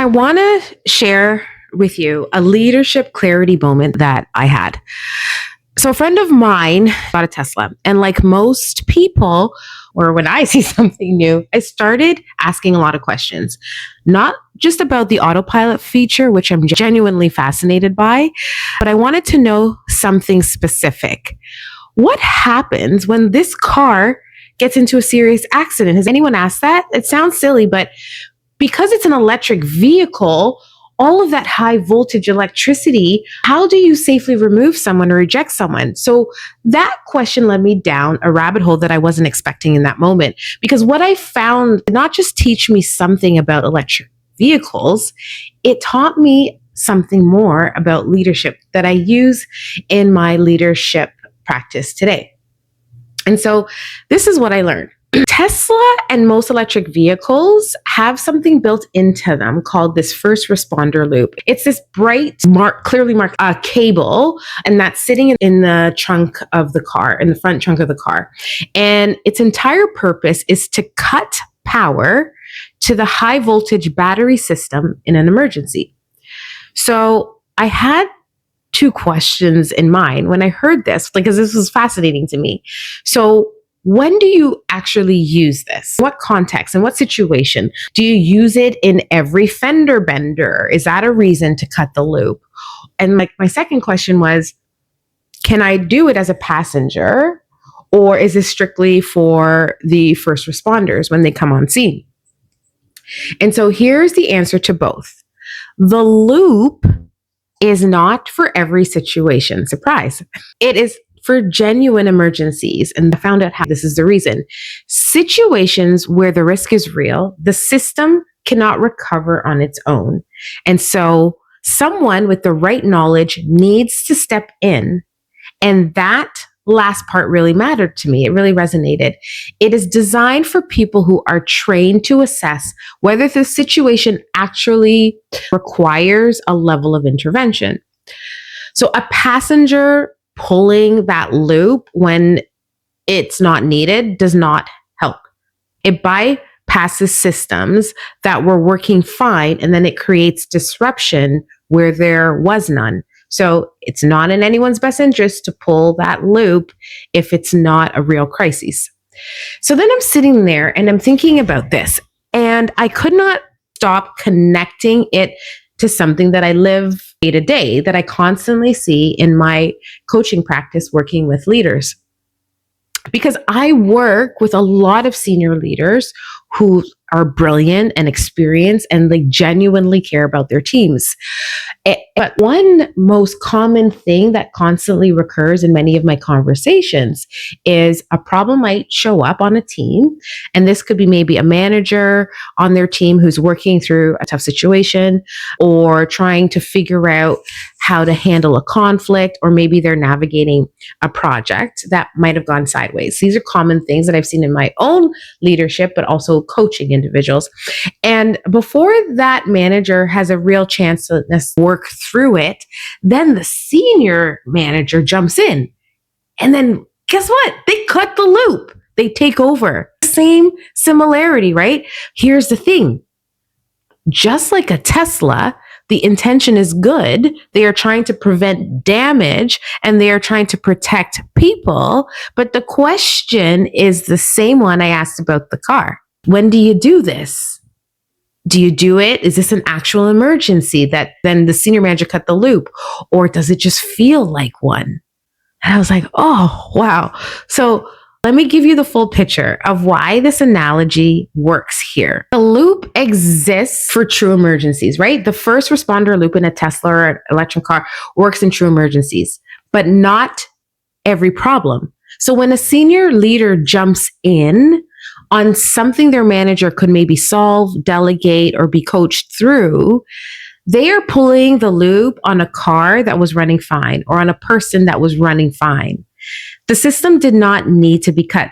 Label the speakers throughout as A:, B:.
A: I want to share with you a leadership clarity moment that I had. So a friend of mine bought a Tesla, and like most people, or when I see something new, I started asking a lot of questions, not just about the autopilot feature, which I'm genuinely fascinated by, but I wanted to know something specific. What happens when this car gets into a serious accident? Has anyone asked that? It sounds silly, but because it's an electric vehicle, all of that high voltage electricity, how do you safely remove someone or eject someone? So that question led me down a rabbit hole that I wasn't expecting in that moment. Because what I found did not just teach me something about electric vehicles, it taught me something more about leadership that I use in my leadership practice today. And so this is what I learned. Tesla and most electric vehicles have something built into them called this first responder loop. It's this bright, clearly marked cable, and that's sitting in the trunk of the car, in the front trunk of the car. And its entire purpose is to cut power to the high voltage battery system in an emergency. So I had two questions in mind when I heard this, because this was fascinating to me. So when do you actually use this? What context and what situation? Do you use it in every fender bender? Is that a reason to cut the loop? And like my second question was, can I do it as a passenger, or is this strictly for the first responders when they come on scene? And so here's the answer to both. The loop is not for every situation. Surprise. It is for genuine emergencies. And I found out how this is the reason. Situations where the risk is real, the system cannot recover on its own. And so someone with the right knowledge needs to step in. And that last part really mattered to me. It really resonated. It is designed for people who are trained to assess whether the situation actually requires a level of intervention. So a passenger pulling that loop when it's not needed does not help. It bypasses systems that were working fine, and then it creates disruption where there was none. So it's not in anyone's best interest to pull that loop if it's not a real crisis. So then I'm sitting there and I'm thinking about this, and I could not stop connecting it to something that I live day to day, that I constantly see in my coaching practice working with leaders. Because I work with a lot of senior leaders who are brilliant and experienced, and they genuinely care about their teams. But one most common thing that constantly recurs in many of my conversations is a problem might show up on a team. And this could be maybe a manager on their team who's working through a tough situation, or trying to figure out how to handle a conflict, or maybe they're navigating a project that might have gone sideways. These are common things that I've seen in my own leadership, but also coaching individuals. And before that manager has a real chance to work through it, then the senior manager jumps in. And then guess what? They cut the loop. They take over. Same similarity, right? Here's the thing. Just like a Tesla, the intention is good. They are trying to prevent damage, and they are trying to protect people. But the question is the same one I asked about the car. When do you do this? Do you do it? Is this an actual emergency that then the senior manager cut the loop? Or does it just feel like one? And I was like, oh, wow. So let me give you the full picture of why this analogy works here. The loop exists for true emergencies, right? The first responder loop in a Tesla or an electric car works in true emergencies, but not every problem. So when a senior leader jumps in on something their manager could maybe solve, delegate, or be coached through, they are pulling the loop on a car that was running fine, or on a person that was running fine. The system did not need to be cut.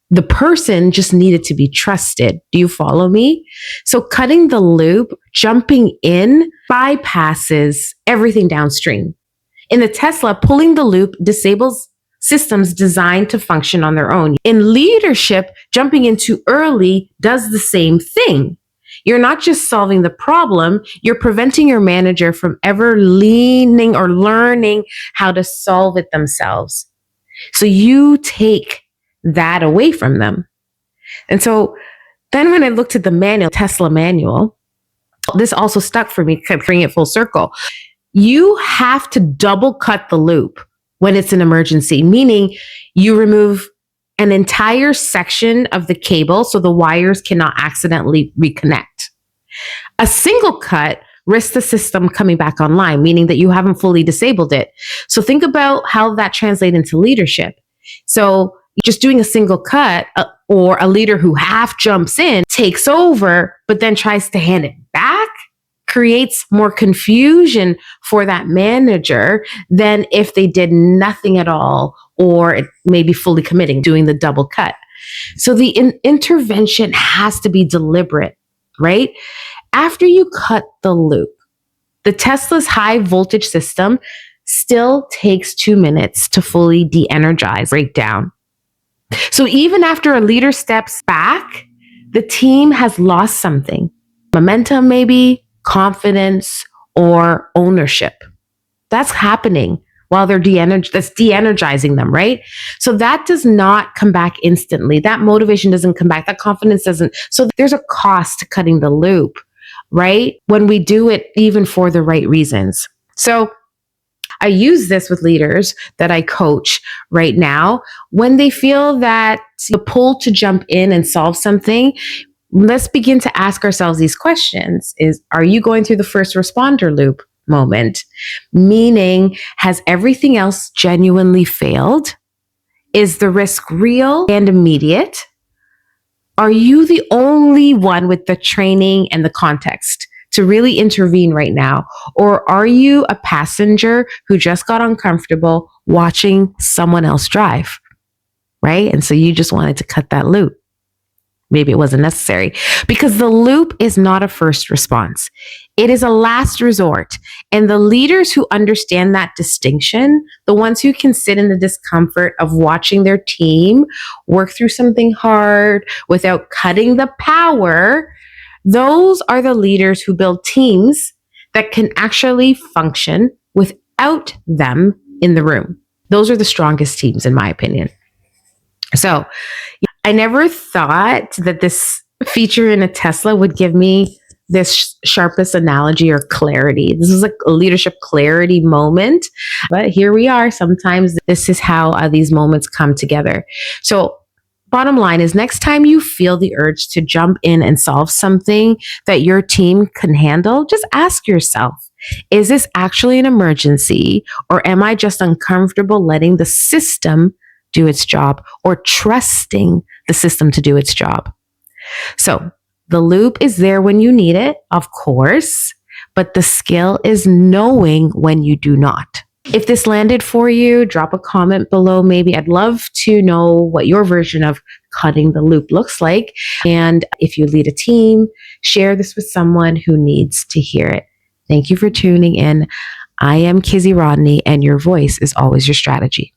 A: The person just needed to be trusted. Do you follow me? So cutting the loop, jumping in, bypasses everything downstream. In the Tesla, pulling the loop disables systems designed to function on their own. In leadership, jumping in too early does the same thing. You're not just solving the problem, you're preventing your manager from ever leaning or learning how to solve it themselves. So you take that away from them. And so then when I looked at the manual, Tesla manual, this also stuck for me, bring it full circle. You have to double cut the loop when it's an emergency, meaning you remove an entire section of the cable so the wires cannot accidentally reconnect. A single cut risks the system coming back online, meaning that you haven't fully disabled it. So think about how that translates into leadership. So just doing a single cut or a leader who half jumps in, takes over, but then tries to hand it back creates more confusion for that manager than if they did nothing at all or maybe fully committing, doing the double cut. So the intervention has to be deliberate, right? After you cut the loop, the Tesla's high voltage system still takes 2 minutes to fully de-energize, break down. So even after a leader steps back, the team has lost something. Momentum, maybe, confidence, or ownership. That's happening while they're that's de-energizing them, right? So that does not come back instantly. That motivation doesn't come back. That confidence doesn't. So there's a cost to cutting the loop, right? When we do it even for the right reasons. So I use this with leaders that I coach right now. When they feel that the pull to jump in and solve something, let's begin to ask ourselves these questions. Are you going through the first responder loop moment? Meaning, has everything else genuinely failed? Is the risk real and immediate? Are you the only one with the training and the context to really intervene right now? Or are you a passenger who just got uncomfortable watching someone else drive, right? And so you just wanted to cut that loop. Maybe it wasn't necessary because the loop is not a first response. It is a last resort. And the leaders who understand that distinction, the ones who can sit in the discomfort of watching their team work through something hard without cutting the power, those are the leaders who build teams that can actually function without them in the room. Those are the strongest teams, in my opinion. So I never thought that this feature in a Tesla would give me this sharpest analogy or clarity. This is like a leadership clarity moment, but here we are. Sometimes this is how these moments come together. So bottom line is, next time you feel the urge to jump in and solve something that your team can handle, just ask yourself, is this actually an emergency, or am I just uncomfortable letting the system do its job, or trusting the system to do its job? So the loop is there when you need it, of course, but the skill is knowing when you do not. If this landed for you, drop a comment below. Maybe I'd love to know what your version of cutting the loop looks like. And if you lead a team, share this with someone who needs to hear it. Thank you for tuning in. I am Kizzy Rodney, and your voice is always your strategy.